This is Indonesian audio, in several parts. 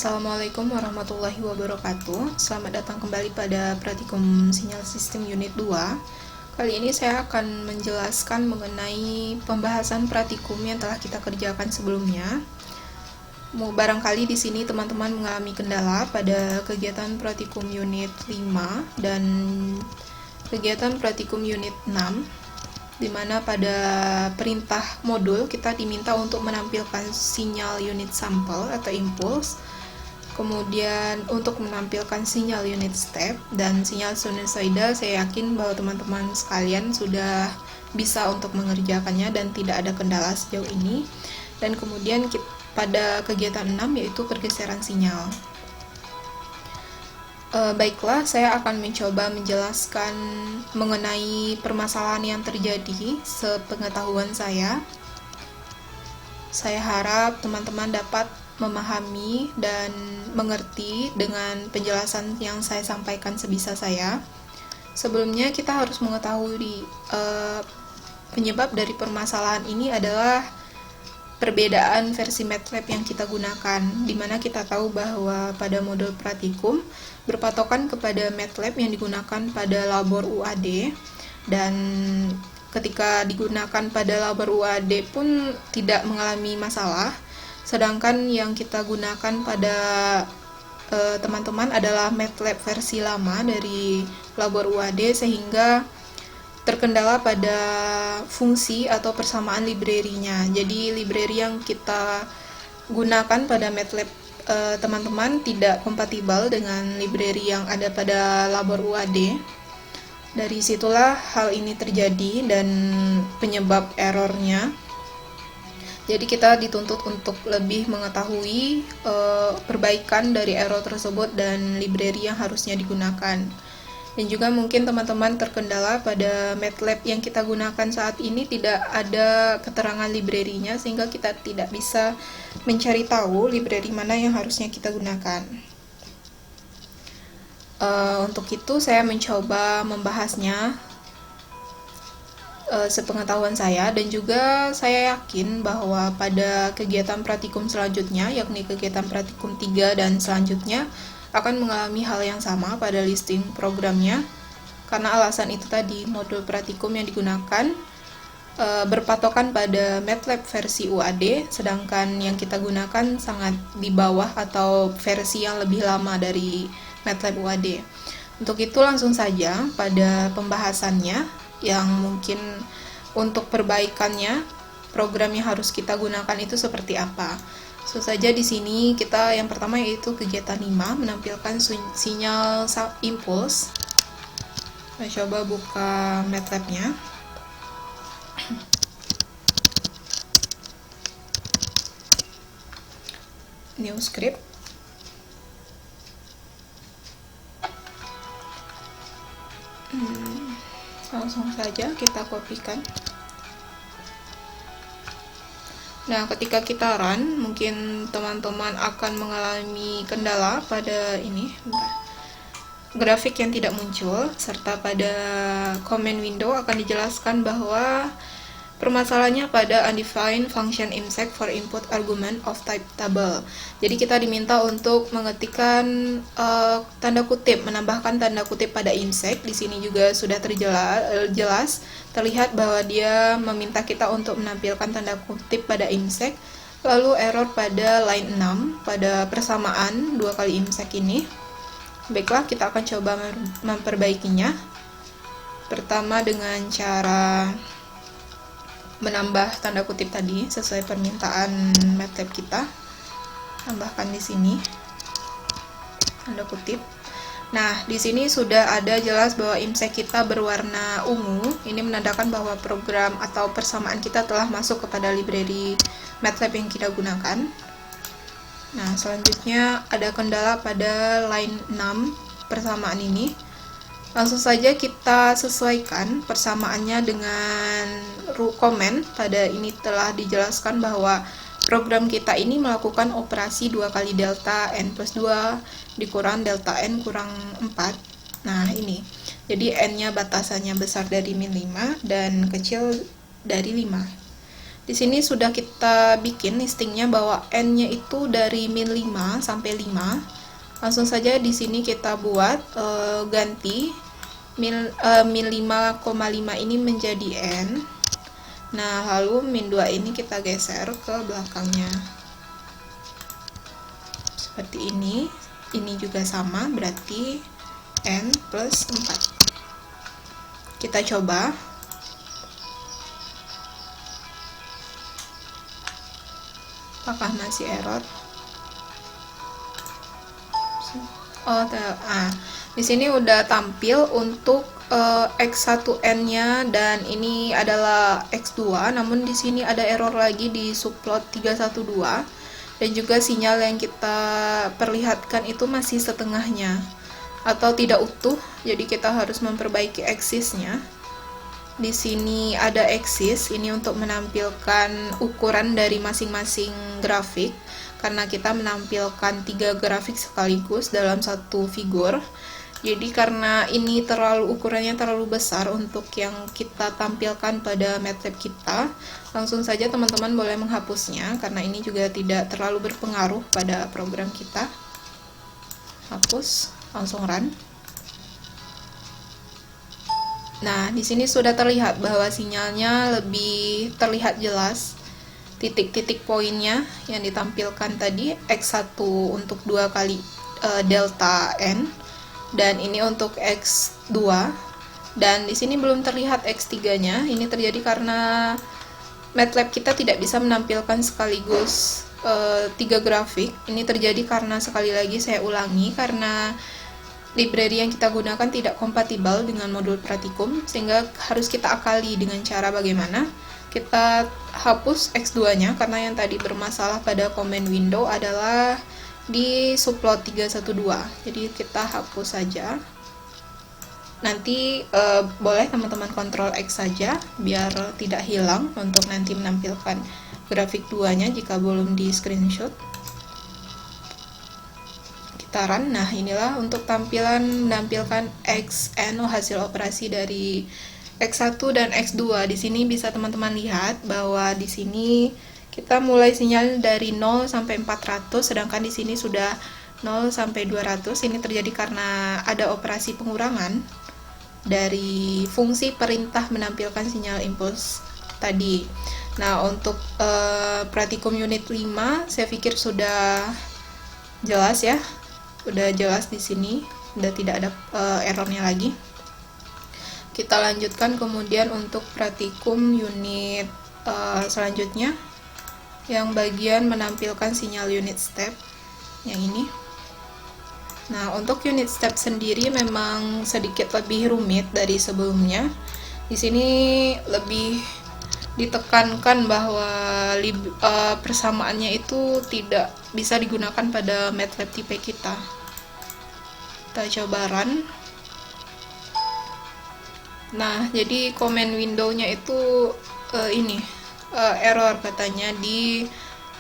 Assalamualaikum warahmatullahi wabarakatuh. Selamat datang kembali pada Praktikum Sinyal Sistem Unit 2. Kali ini saya akan menjelaskan mengenai pembahasan praktikum yang telah kita kerjakan sebelumnya. Barangkali di sini teman-teman mengalami kendala pada kegiatan praktikum unit 5 dan kegiatan praktikum unit 6, di mana pada perintah modul kita diminta untuk menampilkan sinyal unit sampel atau impuls, kemudian untuk menampilkan sinyal unit step dan sinyal sinusoidal. Saya yakin bahwa teman-teman sekalian sudah bisa untuk mengerjakannya dan tidak ada kendala sejauh ini. Dan kemudian pada kegiatan 6 yaitu pergeseran sinyal. Baiklah, saya akan mencoba menjelaskan mengenai permasalahan yang terjadi sepengetahuan saya. Saya harap teman-teman dapat memahami dan mengerti dengan penjelasan yang saya sampaikan sebisa saya. Sebelumnya kita harus mengetahui penyebab dari permasalahan ini adalah perbedaan versi MATLAB yang kita gunakan, di mana kita tahu bahwa pada modul praktikum berpatokan kepada MATLAB yang digunakan pada labor UAD, dan ketika digunakan pada labor UAD pun tidak mengalami masalah. Sedangkan yang kita gunakan pada teman-teman adalah MATLAB versi lama dari labor UAD, sehingga terkendala pada fungsi atau persamaan library-nya. Jadi library yang kita gunakan pada MATLAB teman-teman tidak kompatibel dengan library yang ada pada labor UAD. Dari situlah hal ini terjadi dan penyebab errornya. Jadi kita dituntut untuk lebih mengetahui perbaikan dari error tersebut dan library yang harusnya digunakan. Dan juga mungkin teman-teman terkendala pada MATLAB yang kita gunakan saat ini tidak ada keterangan library-nya, sehingga kita tidak bisa mencari tahu library mana yang harusnya kita gunakan. Untuk itu saya mencoba membahasnya sepengetahuan saya, dan juga saya yakin bahwa pada kegiatan praktikum selanjutnya, yakni kegiatan praktikum 3 dan selanjutnya, akan mengalami hal yang sama pada listing programnya. Karena alasan itu tadi, modul praktikum yang digunakan berpatokan pada MATLAB versi UAD, sedangkan yang kita gunakan sangat di bawah atau versi yang lebih lama dari MATLAB UAD. Untuk itu langsung saja pada pembahasannya, yang mungkin untuk perbaikannya program yang harus kita gunakan itu seperti apa. Saja di sini kita yang pertama yaitu kegiatan 5, menampilkan sinyal impuls. Saya coba buka MATLAB-nya. New script. Langsung saja kita kopikan. Nah, ketika kita run, mungkin teman-teman akan mengalami kendala pada ini, grafik yang tidak muncul, serta pada command window akan dijelaskan bahwa permasalahannya pada undefined function imsec for input argument of type table. Jadi kita diminta untuk mengetikkan tanda kutip, menambahkan tanda kutip pada imsec. Di sini juga sudah jelas terlihat bahwa dia meminta kita untuk menampilkan tanda kutip pada imsec. Lalu error pada line 6 pada persamaan 2 kali imsec ini. Baiklah, kita akan coba memperbaikinya. Pertama dengan cara menambah tanda kutip tadi sesuai permintaan MATLAB kita. Tambahkan di sini tanda kutip. Nah, di sini sudah ada jelas bahwa imsec kita berwarna ungu. Ini menandakan bahwa program atau persamaan kita telah masuk kepada library MATLAB yang kita gunakan. Nah, selanjutnya ada kendala pada line 6 persamaan ini. Langsung saja kita sesuaikan persamaannya dengan komen. Pada ini telah dijelaskan bahwa program kita ini melakukan operasi 2 kali delta n plus 2 dikurang delta n kurang 4. Nah, ini. Jadi n-nya batasannya besar dari min 5 dan kecil dari 5. Di sini sudah kita bikin listingnya bahwa n-nya itu dari min 5 sampai 5. Langsung saja di sini kita buat ganti min 5,5 ini menjadi n. Nah, lalu min 2 ini kita geser ke belakangnya. Seperti ini. Ini juga sama, berarti n plus 4. Kita coba. Apakah masih error? Di sini udah tampil untuk X1N-nya, dan ini adalah X2, namun di sini ada error lagi di subplot 312, dan juga sinyal yang kita perlihatkan itu masih setengahnya atau tidak utuh, jadi kita harus memperbaiki aksisnya. Di sini ada aksis, ini untuk menampilkan ukuran dari masing-masing grafik, karena kita menampilkan 3 grafik sekaligus dalam satu figur. Jadi karena ini ukurannya terlalu besar untuk yang kita tampilkan pada MATLAB kita, langsung saja teman-teman boleh menghapusnya, karena ini juga tidak terlalu berpengaruh pada program kita. Hapus, langsung run. Nah, di sini sudah terlihat bahwa sinyalnya lebih terlihat jelas. Titik-titik poinnya yang ditampilkan tadi, X1 untuk 2 kali delta N, dan ini untuk X2. Dan di sini belum terlihat X3-nya. Ini terjadi karena MATLAB kita tidak bisa menampilkan sekaligus 3 grafik. Ini terjadi karena, sekali lagi saya ulangi, karena library yang kita gunakan tidak kompatibel dengan modul Pratikum, sehingga harus kita akali dengan cara bagaimana kita hapus X2-nya, karena yang tadi bermasalah pada command window adalah di subplot 312. Jadi kita hapus saja. Nanti boleh teman-teman kontrol X saja biar tidak hilang untuk nanti menampilkan grafik 2-nya jika belum di screenshot. Nah, inilah untuk tampilan menampilkan XN hasil operasi dari X1 dan X2. Di sini bisa teman-teman lihat bahwa di sini kita mulai sinyal dari 0 sampai 400, sedangkan di sini sudah 0 sampai 200. Ini terjadi karena ada operasi pengurangan dari fungsi perintah menampilkan sinyal impuls tadi. Nah, untuk Pratikum unit 5 saya pikir sudah jelas ya. Udah jelas di sini, udah tidak ada errornya lagi. Kita lanjutkan kemudian untuk Pratikum unit selanjutnya, yang bagian menampilkan sinyal unit step yang ini. Nah, untuk unit step sendiri memang sedikit lebih rumit dari sebelumnya. Di sini lebih ditekankan bahwa persamaannya itu tidak bisa digunakan pada MATLAB tipe kita. Kita coba run. Nah, jadi command window-nya itu error katanya di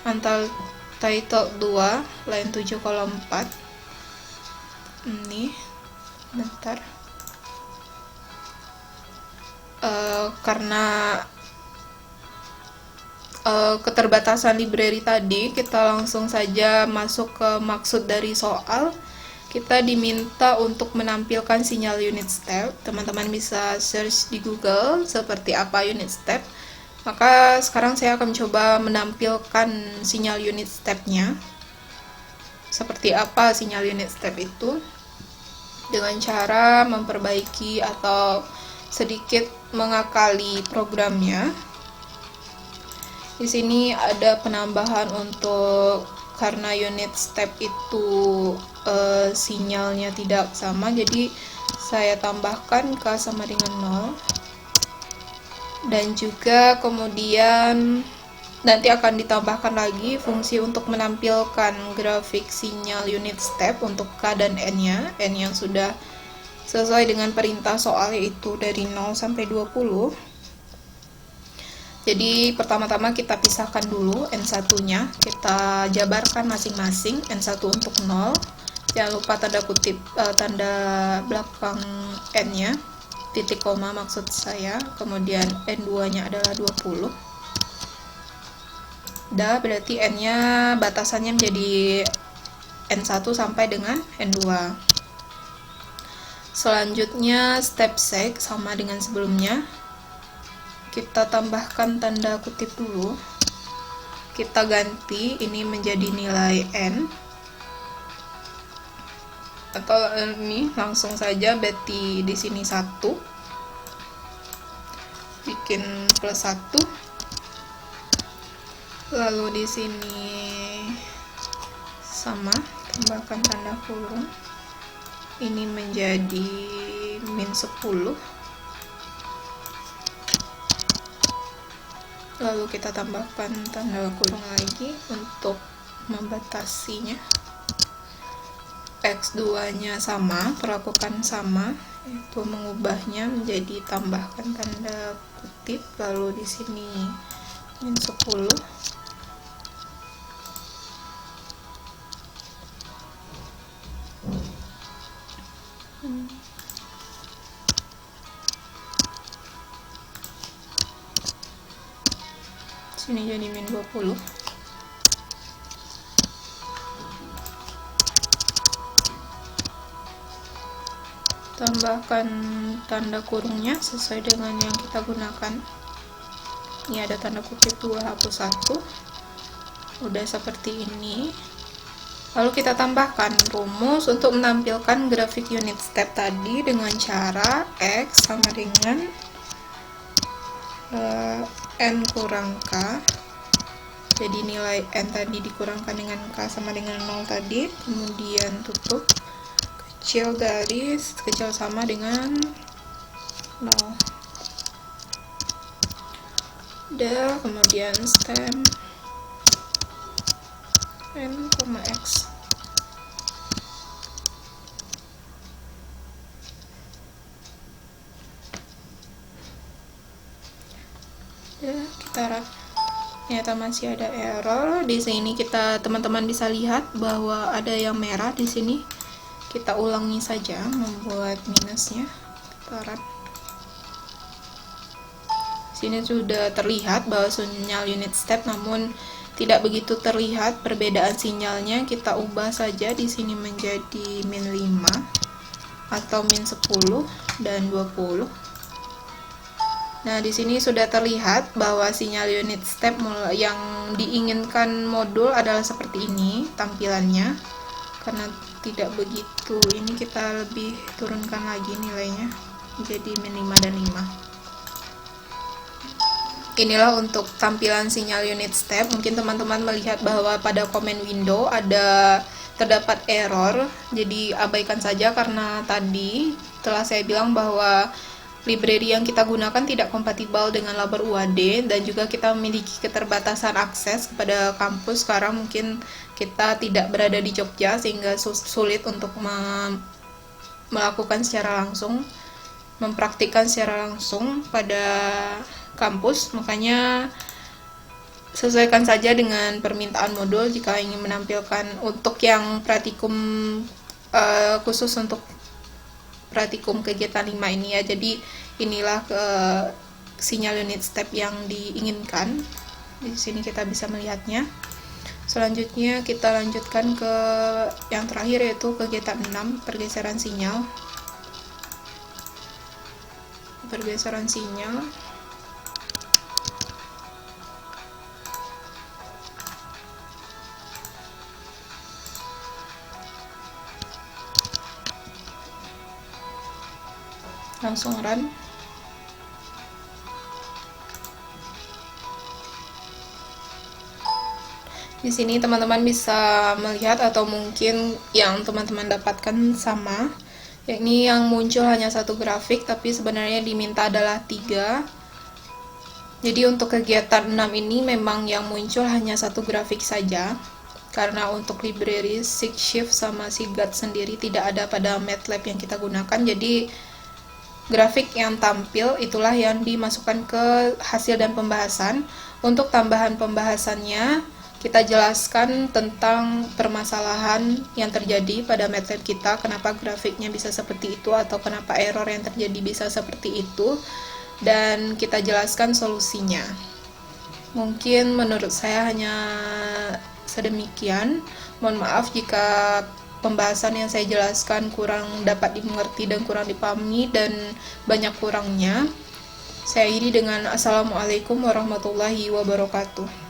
Untitled 2 line 7 kolom 4. Ini bentar. Karena keterbatasan library tadi, kita langsung saja masuk ke maksud dari soal. Kita diminta untuk menampilkan sinyal unit step. Teman-teman bisa search di Google seperti apa unit step. Maka sekarang saya akan coba menampilkan sinyal unit step-nya. Seperti apa sinyal unit step itu? Dengan cara memperbaiki atau sedikit mengakali programnya. Di sini ada penambahan untuk, karena unit step itu sinyalnya tidak sama, jadi saya tambahkan K sama dengan 0. Dan juga kemudian nanti akan ditambahkan lagi fungsi untuk menampilkan grafik sinyal unit step untuk K dan N-nya, N yang sudah sesuai dengan perintah soal, yaitu dari 0 sampai 20. Jadi pertama-tama kita pisahkan dulu N1-nya, kita jabarkan masing-masing. N1 untuk 0, jangan lupa tanda kutip, tanda belakang N-nya, titik koma maksud saya, kemudian N2-nya adalah 20. Dah, berarti N-nya batasannya menjadi N1 sampai dengan N2. Selanjutnya step sec sama dengan sebelumnya. Kita tambahkan tanda kutip dulu. Kita ganti ini menjadi nilai N. Atau ini langsung saja berarti di sini 1. Bikin plus 1, lalu di sini sama, tambahkan tanda kurung, ini menjadi min 10, lalu kita tambahkan tanda kurung lagi untuk membatasinya. X2 nya sama, perlakukan sama, itu mengubahnya menjadi tambahkan tanda kutip, lalu di sini min 10. Sini jadi min 20. Tambahkan tanda kurungnya sesuai dengan yang kita gunakan. Ini ada tanda kutip 2 hapus 1. Udah seperti ini. Lalu kita tambahkan rumus untuk menampilkan grafik unit step tadi dengan cara X sama dengan N kurang K. Jadi nilai N tadi dikurangkan dengan K sama dengan 0 tadi. Kemudian tutup. Kecil garis, kecil sama dengan 0. Udah, kemudian stem N, X. Udah, kita ternyata masih ada error. Di sini kita teman-teman bisa lihat bahwa ada yang merah di sini. Kita ulangi saja membuat minusnya. Taruh. Sini sudah terlihat bahwa sinyal unit step, namun tidak begitu terlihat perbedaan sinyalnya. Kita ubah saja di sini menjadi min 5 atau min 10 dan 20. Nah, di sini sudah terlihat bahwa sinyal unit step yang diinginkan modul adalah seperti ini tampilannya. Karena tidak begitu, ini kita lebih turunkan lagi nilainya jadi min 5 dan 5. Inilah untuk tampilan sinyal unit step. Mungkin teman-teman melihat bahwa pada komen window terdapat error, jadi abaikan saja karena tadi telah saya bilang bahwa library yang kita gunakan tidak kompatibel dengan Labor UAD, dan juga kita memiliki keterbatasan akses kepada kampus. Sekarang mungkin kita tidak berada di Jogja sehingga sulit untuk melakukan secara langsung, mempraktikkan secara langsung pada kampus. Makanya sesuaikan saja dengan permintaan modul jika ingin menampilkan untuk yang praktikum khusus untuk praktikum kegiatan 5 ini ya. Jadi inilah sinyal unit step yang diinginkan. Di sini kita bisa melihatnya. Selanjutnya kita lanjutkan ke yang terakhir, yaitu kegiatan 6, pergeseran sinyal. Pergeseran sinyal. Langsung run. Di sini teman-teman bisa melihat, atau mungkin yang teman-teman dapatkan sama, yakni yang muncul hanya satu grafik tapi sebenarnya diminta adalah 3. Jadi untuk kegiatan 6 ini memang yang muncul hanya satu grafik saja, karena untuk library SIGShift sama SIGAT sendiri tidak ada pada MATLAB yang kita gunakan. Jadi grafik yang tampil itulah yang dimasukkan ke hasil dan pembahasan. Untuk tambahan pembahasannya, kita jelaskan tentang permasalahan yang terjadi pada MATLAB kita, kenapa grafiknya bisa seperti itu, atau kenapa error yang terjadi bisa seperti itu, dan kita jelaskan solusinya. Mungkin menurut saya hanya sedemikian. Mohon maaf jika pembahasan yang saya jelaskan kurang dapat dimengerti dan kurang dipahami dan banyak kurangnya. Saya akhiri dengan Assalamualaikum warahmatullahi wabarakatuh.